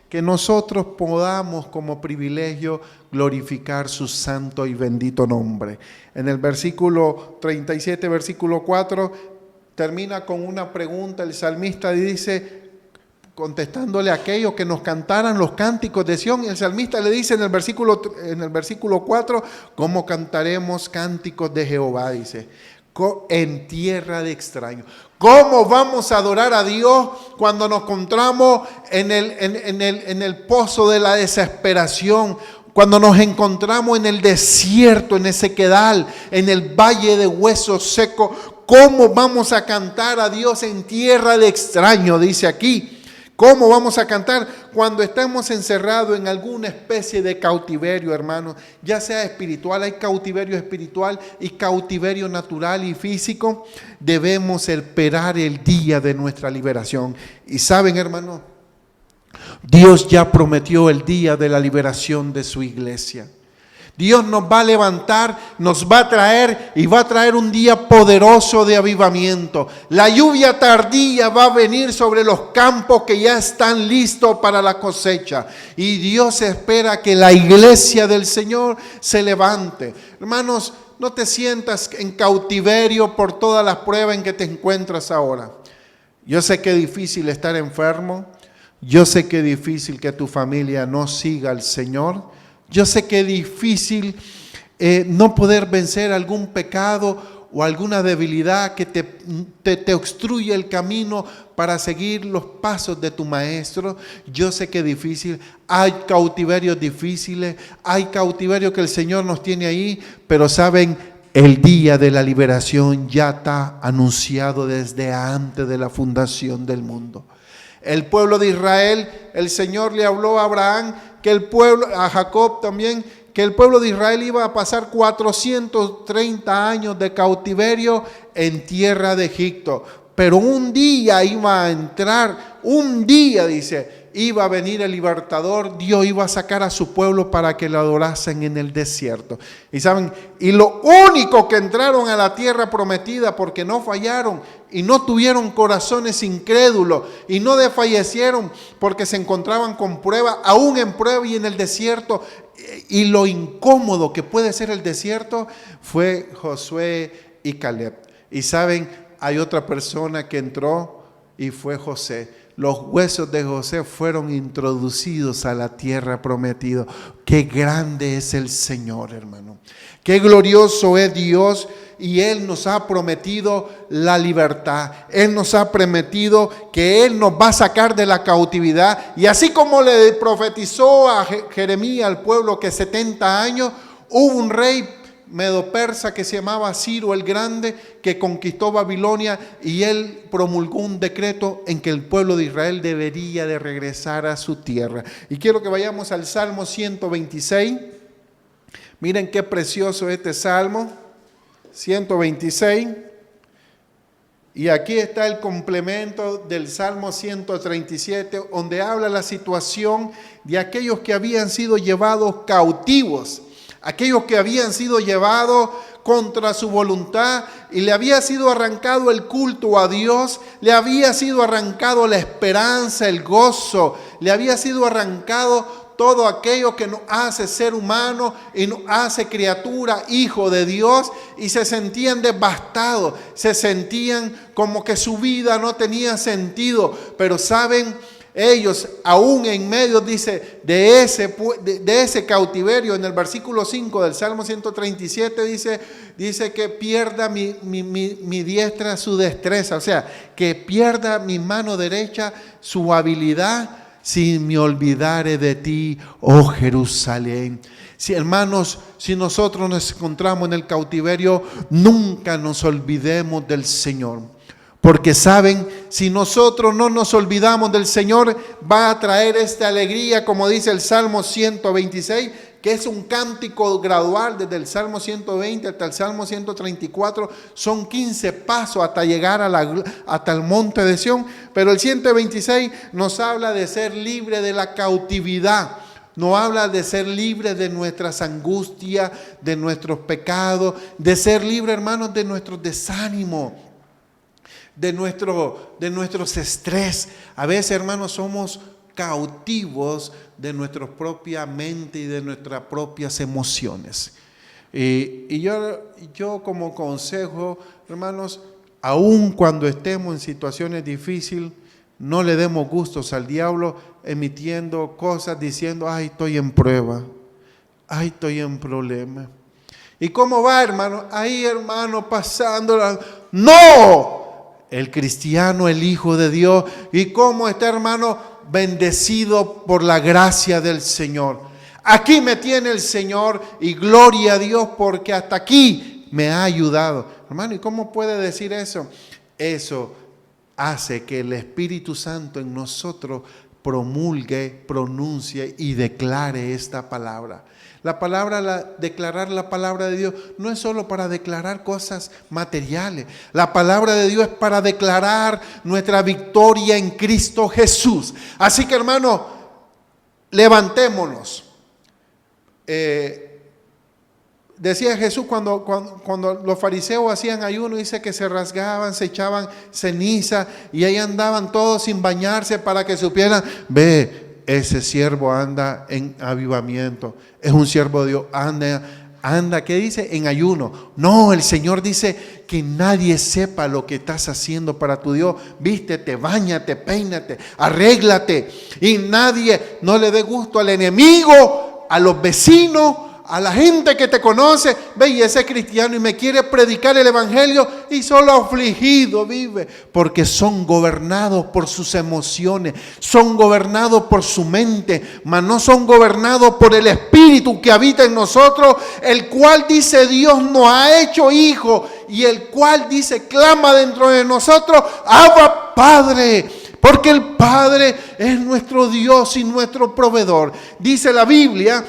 Que nosotros podamos como privilegio glorificar su santo y bendito nombre. En el versículo 37, versículo 4, termina con una pregunta. El salmista dice, contestándole a aquellos que nos cantaran los cánticos de Sión, el salmista le dice en el versículo 4, ¿cómo cantaremos cánticos de Jehová? Dice, en tierra de extraños. ¿Cómo vamos a adorar a Dios cuando nos encontramos en el pozo de la desesperación? Cuando nos encontramos en el desierto, en el sequedal, en el valle de huesos secos. ¿Cómo vamos a cantar a Dios en tierra de extraños? Dice aquí. ¿Cómo vamos a cantar cuando estamos encerrados en alguna especie de cautiverio, hermanos? Ya sea espiritual, hay cautiverio espiritual y cautiverio natural y físico. Debemos esperar el día de nuestra liberación. Y saben, hermanos, Dios ya prometió el día de la liberación de su iglesia. Dios nos va a levantar, nos va a traer y va a traer un día poderoso de avivamiento. La lluvia tardía va a venir sobre los campos que ya están listos para la cosecha. Y Dios espera que la iglesia del Señor se levante. Hermanos, no te sientas en cautiverio por todas las pruebas en que te encuentras ahora. Yo sé que es difícil estar enfermo. Yo sé que es difícil que tu familia no siga al Señor. Yo sé que es difícil no poder vencer algún pecado o alguna debilidad que te obstruye el camino para seguir los pasos de tu maestro. Yo sé que es difícil, hay cautiverios difíciles, hay cautiverios que el Señor nos tiene ahí, pero saben, el día de la liberación ya está anunciado desde antes de la fundación del mundo. El pueblo de Israel, el Señor le habló a Abraham, a Jacob también, que el pueblo de Israel iba a pasar 430 años de cautiverio en tierra de Egipto. Pero un día iba a entrar, un día dice, iba a venir el libertador, Dios iba a sacar a su pueblo para que lo adorasen en el desierto. Y saben, y lo único que entraron a la tierra prometida porque no fallaron y no tuvieron corazones incrédulos y no desfallecieron porque se encontraban con prueba, aún en prueba y en el desierto. Y lo incómodo que puede ser el desierto fue Josué y Caleb. Y saben, hay otra persona que entró y fue José. Los huesos de José fueron introducidos a la tierra prometida. Qué grande es el Señor, hermano. Qué glorioso es Dios y Él nos ha prometido la libertad. Él nos ha prometido que Él nos va a sacar de la cautividad. Y así como le profetizó a Jeremías al pueblo que 70 años, hubo un rey medo-persa que se llamaba Ciro el Grande, que conquistó Babilonia, y él promulgó un decreto en que el pueblo de Israel debería de regresar a su tierra. Y quiero que vayamos al Salmo 126. Miren qué precioso este Salmo 126. Y aquí está el complemento del Salmo 137, donde habla la situación de aquellos que habían sido llevados cautivos. aquellos que habían sido llevados contra su voluntad y le había sido arrancado el culto a Dios, le había sido arrancado la esperanza, el gozo, le había sido arrancado todo aquello que nos hace ser humano y nos hace criatura, hijo de Dios, y se sentían devastados, se sentían como que su vida no tenía sentido. Pero saben, ellos aún en medio, dice, de ese cautiverio, en el versículo 5 del Salmo 137 dice que pierda mi diestra su destreza, o sea, que pierda mi mano derecha su habilidad, si me olvidare de ti, oh Jerusalén. Si, hermanos, si nosotros nos encontramos en el cautiverio, nunca nos olvidemos del Señor. Porque saben, si nosotros no nos olvidamos del Señor, va a traer esta alegría, como dice el Salmo 126, que es un cántico gradual desde el Salmo 120 hasta el Salmo 134, son 15 pasos hasta llegar hasta el monte de Sión, pero el 126 nos habla de ser libre de la cautividad, nos habla de ser libre de nuestras angustias, de nuestros pecados, de ser libre, hermanos, de nuestros desánimos, de nuestros estrés. A veces, hermanos, somos cautivos de nuestra propia mente y de nuestras propias emociones. Y yo como consejo, hermanos, aun cuando estemos en situaciones difíciles, no le demos gustos al diablo emitiendo cosas diciendo, ay, estoy en prueba, ay, estoy en problema. ¿Y cómo va, hermano? Ahí, hermano, pasándola. ¡No! El cristiano, el Hijo de Dios. ¿Y cómo está, hermano? Bendecido por la gracia del Señor. Aquí me tiene el Señor y gloria a Dios porque hasta aquí me ha ayudado. Hermano, ¿y cómo puede decir eso? Eso hace que el Espíritu Santo en nosotros promulgue, pronuncie y declare esta palabra. La palabra, declarar la palabra de Dios no es solo para declarar cosas materiales. La palabra de Dios es para declarar nuestra victoria en Cristo Jesús. Así que, hermano, levantémonos. Decía Jesús cuando los fariseos hacían ayuno, dice que se rasgaban, se echaban ceniza y ahí andaban todos sin bañarse para que supieran, ve, ese siervo anda en avivamiento, es un siervo de Dios, anda, ¿qué dice? En ayuno. No, el Señor dice que nadie sepa lo que estás haciendo para tu Dios. Vístete, báñate, peínate, arréglate y nadie, no le dé gusto al enemigo, a los vecinos, a la gente que te conoce. Ve, y ese cristiano y me quiere predicar el evangelio y solo afligido vive, porque son gobernados por sus emociones, son gobernados por su mente, mas no son gobernados por el Espíritu que habita en nosotros, el cual dice Dios nos ha hecho hijos y el cual dice clama dentro de nosotros, Abba Padre. Porque el Padre es nuestro Dios y nuestro proveedor. Dice la Biblia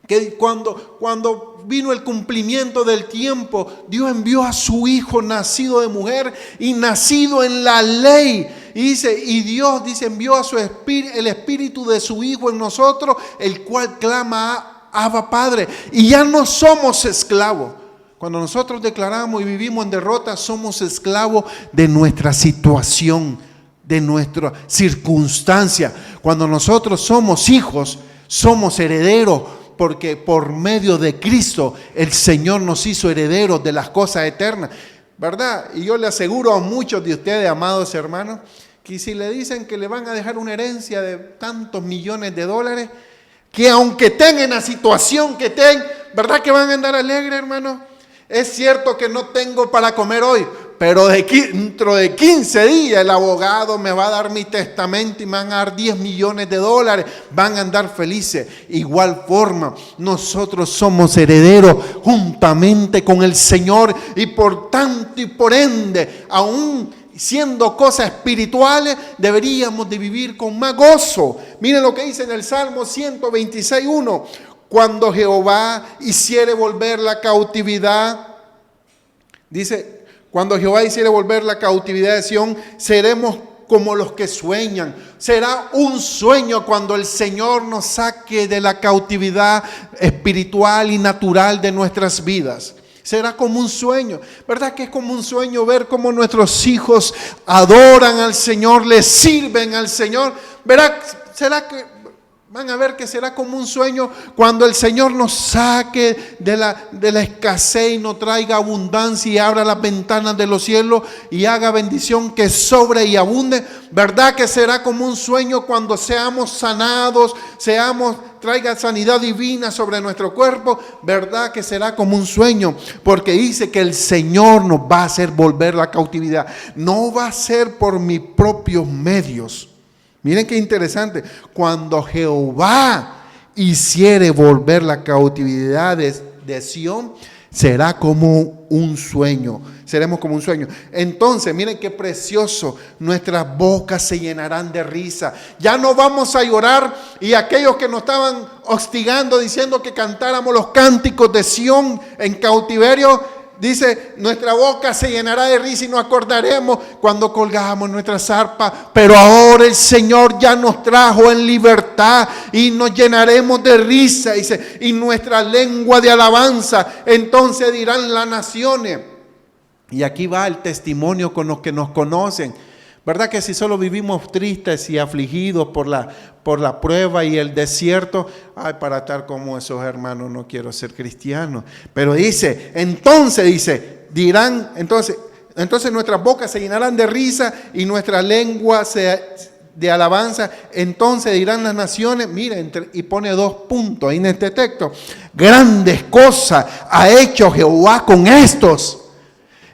que cuando vino el cumplimiento del tiempo, Dios envió a su Hijo nacido de mujer y nacido en la ley. Y Dios envió a el Espíritu de su Hijo en nosotros, el cual clama a Abba Padre. Y ya no somos esclavos. Cuando nosotros declaramos y vivimos en derrota, somos esclavos de nuestra situación, de nuestra circunstancia. Cuando nosotros somos hijos, somos herederos. Porque por medio de Cristo el Señor nos hizo herederos de las cosas eternas, ¿verdad? Y yo le aseguro a muchos de ustedes, amados hermanos, que si le dicen que le van a dejar una herencia de tantos millones de dólares, que aunque tengan la situación que tengan, ¿verdad que van a andar alegres, hermano? Es cierto que no tengo para comer hoy, pero dentro de 15 días el abogado me va a dar mi testamento y me van a dar 10 millones de dólares. Van a andar felices. Igual forma, nosotros somos herederos juntamente con el Señor y por tanto y por ende, aún siendo cosas espirituales, deberíamos de vivir con más gozo. Miren lo que dice en el Salmo 126:1. Cuando Jehová hiciere volver la cautividad, dice, cuando Jehová hiciere volver la cautividad de Sión, seremos como los que sueñan. Será un sueño cuando el Señor nos saque de la cautividad espiritual y natural de nuestras vidas. Será como un sueño. ¿Verdad que es como un sueño ver cómo nuestros hijos adoran al Señor, le sirven al Señor? ¿Verdad? ¿Será que van a ver que será como un sueño cuando el Señor nos saque de la escasez y nos traiga abundancia y abra las ventanas de los cielos y haga bendición que sobre y abunde? ¿Verdad que será como un sueño cuando seamos sanados, traiga sanidad divina sobre nuestro cuerpo? ¿Verdad que será como un sueño? Porque dice que el Señor nos va a hacer volver la cautividad. No va a ser por mis propios medios. Miren qué interesante. Cuando Jehová hiciere volver la cautividad de Sión, será como un sueño. Seremos como un sueño. Entonces, miren qué precioso. Nuestras bocas se llenarán de risa. Ya no vamos a llorar. Y aquellos que nos estaban hostigando, diciendo que cantáramos los cánticos de Sión en cautiverio, dice, nuestra boca se llenará de risa y nos acordaremos cuando colgamos nuestra zarpa. Pero ahora el Señor ya nos trajo en libertad y nos llenaremos de risa, dice, y nuestra lengua de alabanza. Entonces dirán las naciones. Y aquí va el testimonio con los que nos conocen. ¿Verdad que si solo vivimos tristes y afligidos por la prueba y el desierto? Ay, para estar como esos hermanos no quiero ser cristiano. Pero dirán, entonces nuestras bocas se llenarán de risa y nuestra lengua de alabanza. Entonces dirán las naciones, miren, y pone 2 puntos ahí en este texto. Grandes cosas ha hecho Jehová con estos.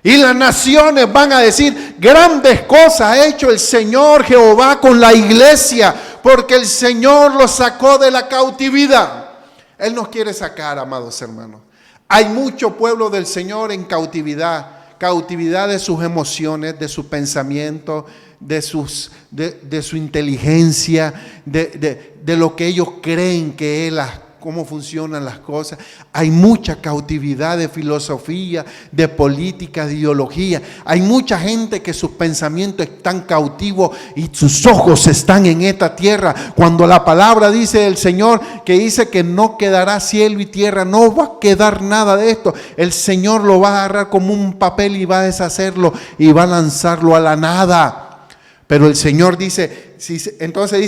Y las naciones van a decir, grandes cosas ha hecho el Señor Jehová con la iglesia, porque el Señor los sacó de la cautividad. Él nos quiere sacar, amados hermanos. Hay mucho pueblo del Señor en cautividad de sus emociones, de su pensamiento, de su inteligencia, de lo que ellos creen que es cómo funcionan las cosas. Hay mucha cautividad de filosofía, de política, de ideología. Hay mucha gente que sus pensamientos están cautivos y sus ojos están en esta tierra. Cuando la palabra dice del Señor, que dice que no quedará cielo y tierra, no va a quedar nada de esto. El Señor lo va a agarrar como un papel y va a deshacerlo y va a lanzarlo a la nada. Pero el Señor dice, entonces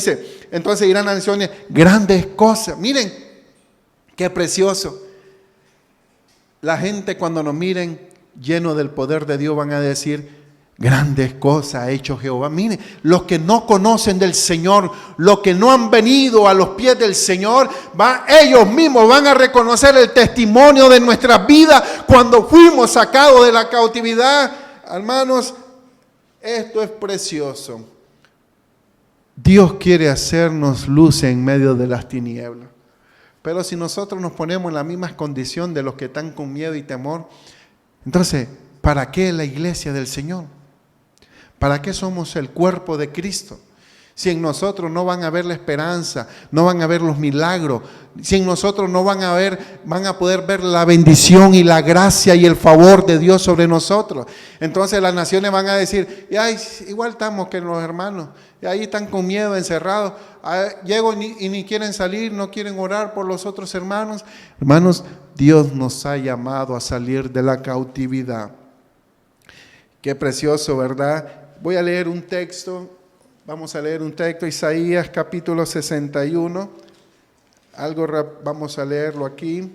dirán las naciones, grandes cosas. Miren, qué precioso. La gente cuando nos miren llenos del poder de Dios van a decir, grandes cosas ha hecho Jehová. Miren, los que no conocen del Señor, los que no han venido a los pies del Señor, ellos mismos van a reconocer el testimonio de nuestras vidas cuando fuimos sacados de la cautividad. Hermanos, esto es precioso. Dios quiere hacernos luz en medio de las tinieblas. Pero si nosotros nos ponemos en la misma condición de los que están con miedo y temor, entonces, ¿para qué la iglesia del Señor? ¿Para qué somos el cuerpo de Cristo? Si en nosotros no van a ver la esperanza, no van a ver los milagros, si en nosotros no van a poder ver la bendición y la gracia y el favor de Dios sobre nosotros. Entonces las naciones van a decir, igual estamos que los hermanos, y ahí están con miedo, encerrados, llego y ni quieren salir, no quieren orar por los otros hermanos. Hermanos, Dios nos ha llamado a salir de la cautividad. Qué precioso, ¿verdad? Voy a leer un texto. Vamos a leer un texto, Isaías capítulo 61. Vamos a leerlo aquí.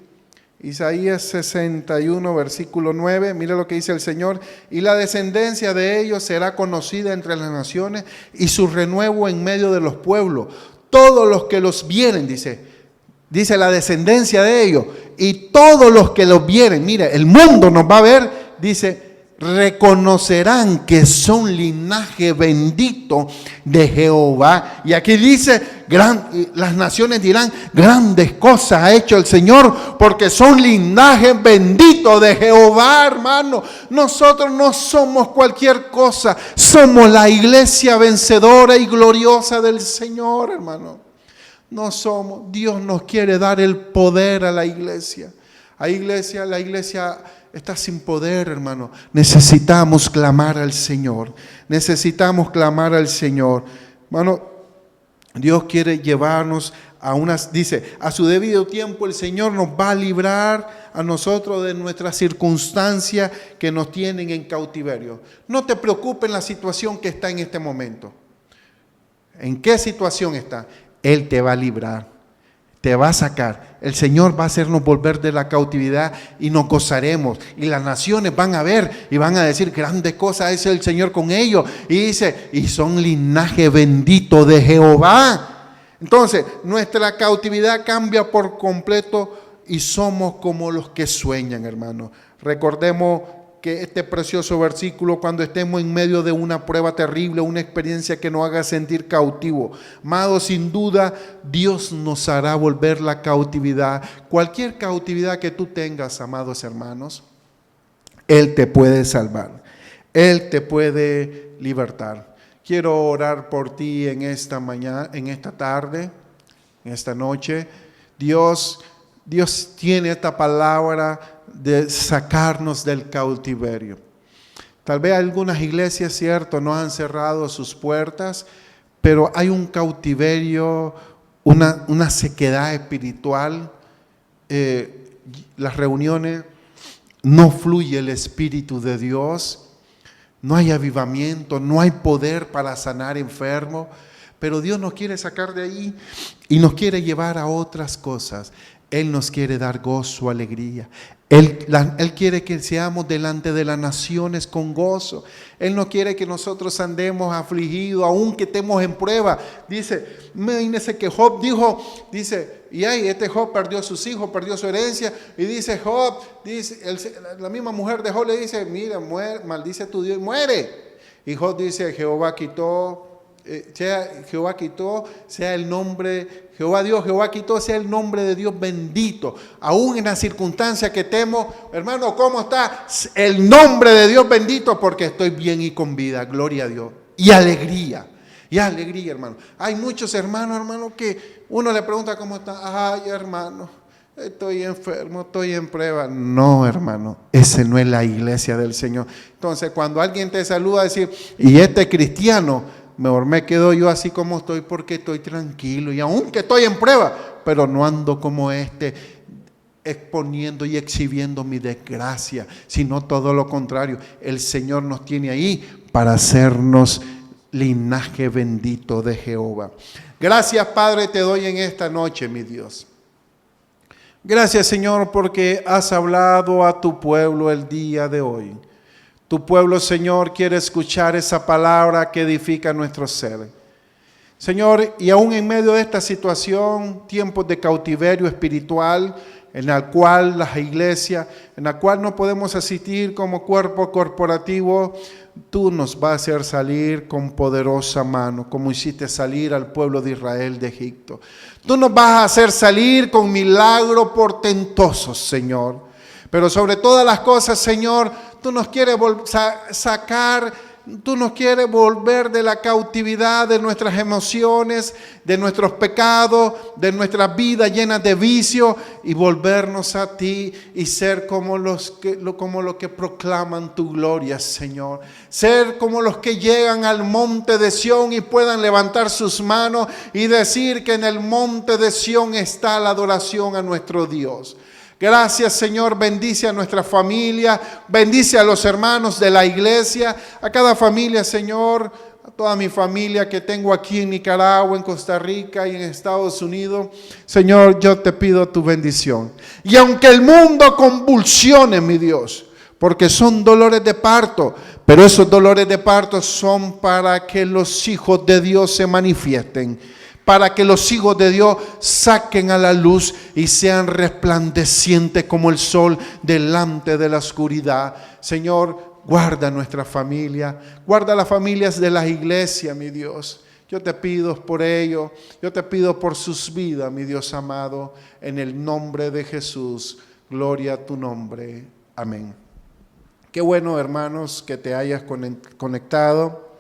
Isaías 61, versículo 9. Mira lo que dice el Señor. Y la descendencia de ellos será conocida entre las naciones y su renuevo en medio de los pueblos. Todos los que los vieren, dice la descendencia de ellos. Y todos los que los vieren, mira, el mundo nos va a ver, dice, reconocerán que son linaje bendito de Jehová. Y aquí dice, las naciones dirán, grandes cosas ha hecho el Señor, porque son linaje bendito de Jehová, hermano. Nosotros no somos cualquier cosa, somos la iglesia vencedora y gloriosa del Señor, hermano. No somos, Dios nos quiere dar el poder a la iglesia. La iglesia está sin poder, hermano. Necesitamos clamar al Señor. Necesitamos clamar al Señor. Hermano, Dios quiere llevarnos dice, a su debido tiempo el Señor nos va a librar a nosotros de nuestras circunstancias que nos tienen en cautiverio. No te preocupes en la situación que está en este momento. ¿En qué situación está? Él te va a librar, te va a sacar. El Señor va a hacernos volver de la cautividad y nos gozaremos. Y las naciones van a ver y van a decir, grandes cosas es el Señor con ellos. Y dice, y son linaje bendito de Jehová. Entonces, nuestra cautividad cambia por completo y somos como los que sueñan, hermano. Recordemos que este precioso versículo, cuando estemos en medio de una prueba terrible, una experiencia que nos haga sentir cautivo. Amado, sin duda, Dios nos hará volver la cautividad. Cualquier cautividad que tú tengas, amados hermanos, Él te puede salvar. Él te puede libertar. Quiero orar por ti en esta mañana, en esta tarde, en esta noche. Dios tiene esta palabra de sacarnos del cautiverio. Tal vez algunas iglesias, cierto, no han cerrado sus puertas, pero hay un cautiverio, una sequedad espiritual. Las reuniones no fluye el Espíritu de Dios. No hay avivamiento, no hay poder para sanar enfermos, pero Dios nos quiere sacar de ahí y nos quiere llevar a otras cosas. Él nos quiere dar gozo, alegría. Él quiere que seamos delante de las naciones con gozo. Él no quiere que nosotros andemos afligidos, aunque estemos en prueba. Imagínense que Job este Job perdió a sus hijos, perdió su herencia. Y dice Job, la misma mujer de Job le dice, mira, maldice a tu Dios y muere. Y Job dice, Jehová quitó, sea el nombre, Jehová quitó, sea el nombre de Dios bendito. Aún en las circunstancias que temo, hermano, ¿cómo está? El nombre de Dios bendito, porque estoy bien y con vida, gloria a Dios. Y alegría, hermano. Hay muchos hermanos, que uno le pregunta cómo está. Ay, hermano, estoy enfermo, estoy en prueba. No, hermano, esa no es la iglesia del Señor. Entonces, cuando alguien te saluda, decir, y este cristiano, mejor me quedo yo así como estoy porque estoy tranquilo y aunque estoy en prueba, pero no ando como exponiendo y exhibiendo mi desgracia, sino todo lo contrario. El Señor nos tiene ahí para hacernos linaje bendito de Jehová. Gracias, Padre, te doy en esta noche, mi Dios. Gracias, Señor, porque has hablado a tu pueblo el día de hoy. Tu pueblo, Señor, quiere escuchar esa palabra que edifica nuestro ser. Señor, y aún en medio de esta situación, tiempos de cautiverio espiritual, en la cual las iglesias, en la cual no podemos asistir como cuerpo corporativo, tú nos vas a hacer salir con poderosa mano, como hiciste salir al pueblo de Israel de Egipto. Tú nos vas a hacer salir con milagros portentosos, Señor. Pero sobre todas las cosas, Señor, tú nos quieres tú nos quieres volver de la cautividad de nuestras emociones, de nuestros pecados, de nuestras vidas llenas de vicio y volvernos a ti y ser como los que proclaman tu gloria, Señor. Ser como los que llegan al monte de Sión y puedan levantar sus manos y decir que en el monte de Sión está la adoración a nuestro Dios. Gracias, Señor, bendice a nuestra familia, bendice a los hermanos de la iglesia, a cada familia, Señor, a toda mi familia que tengo aquí en Nicaragua, en Costa Rica y en Estados Unidos. Señor, yo te pido tu bendición. Y aunque el mundo convulsione, mi Dios, porque son dolores de parto, pero esos dolores de parto son para que los hijos de Dios se manifiesten, para que los hijos de Dios saquen a la luz y sean resplandecientes como el sol delante de la oscuridad. Señor, guarda nuestra familia, guarda las familias de las iglesias, mi Dios. Yo te pido por ello, yo te pido por sus vidas, mi Dios amado, en el nombre de Jesús. Gloria a tu nombre. Amén. Qué bueno, hermanos, que te hayas conectado.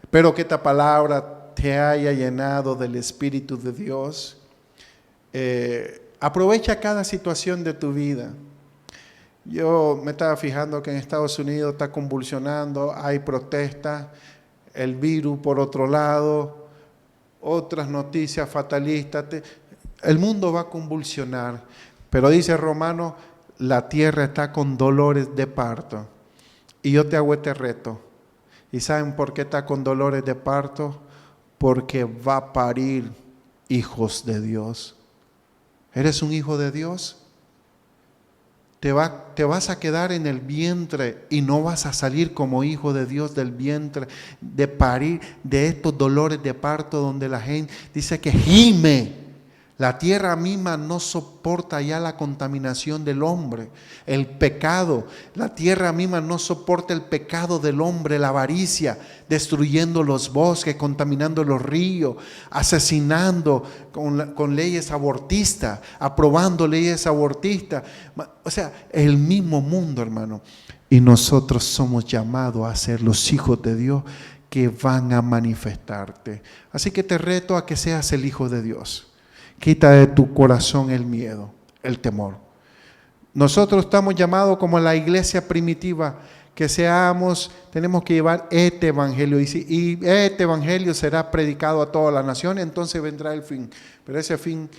Espero que esta palabra te haya llenado del Espíritu de Dios. Aprovecha cada situación de tu vida. Yo me estaba fijando que en Estados Unidos está convulsionando, hay protestas, el virus por otro lado, otras noticias fatalistas. El mundo va a convulsionar, pero dice Romano, la tierra está con dolores de parto. Y yo te hago este reto. ¿Y saben por qué está con dolores de parto? Porque va a parir hijos de Dios. ¿Eres un hijo de Dios? Te vas a quedar en el vientre y no vas a salir como hijo de Dios del vientre, de parir, de estos dolores de parto donde la gente dice que gime. La tierra misma no soporta ya la contaminación del hombre, el pecado. La tierra misma no soporta el pecado del hombre, la avaricia, destruyendo los bosques, contaminando los ríos, asesinando con leyes abortistas, aprobando leyes abortistas. O sea, el mismo mundo, hermano. Y nosotros somos llamados a ser los hijos de Dios que van a manifestarte. Así que te reto a que seas el hijo de Dios. Quita de tu corazón el miedo, el temor. Nosotros estamos llamados como la iglesia primitiva, que tenemos que llevar este evangelio. Y este evangelio será predicado a todas las naciones, entonces vendrá el fin. Pero ese fin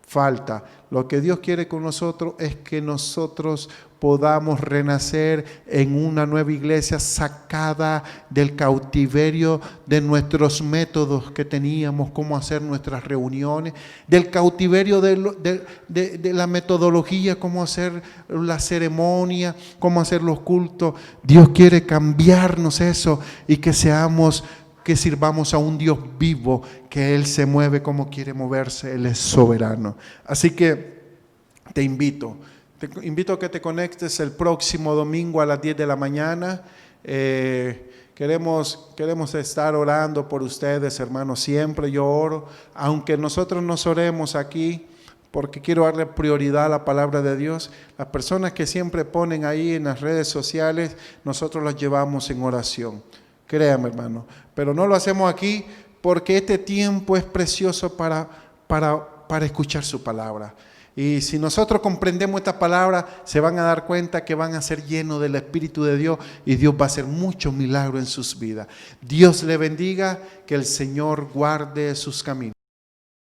falta. Lo que Dios quiere con nosotros es que nosotros podamos renacer en una nueva iglesia sacada del cautiverio de nuestros métodos que teníamos, cómo hacer nuestras reuniones, del cautiverio de la metodología, cómo hacer la ceremonia, cómo hacer los cultos. Dios quiere cambiarnos eso y que sirvamos a un Dios vivo, que Él se mueve como quiere moverse, Él es soberano. Así que te invito a que te conectes el próximo domingo a las 10 de la mañana. Queremos estar orando por ustedes, hermanos. Siempre yo oro, aunque nosotros nos oremos aquí, porque quiero darle prioridad a la palabra de Dios. Las personas que siempre ponen ahí en las redes sociales, nosotros las llevamos en oración. Créame, hermano, pero no lo hacemos aquí porque este tiempo es precioso para escuchar su palabra. Y si nosotros comprendemos esta palabra, se van a dar cuenta que van a ser llenos del Espíritu de Dios y Dios va a hacer muchos milagros en sus vidas. Dios le bendiga, que el Señor guarde sus caminos.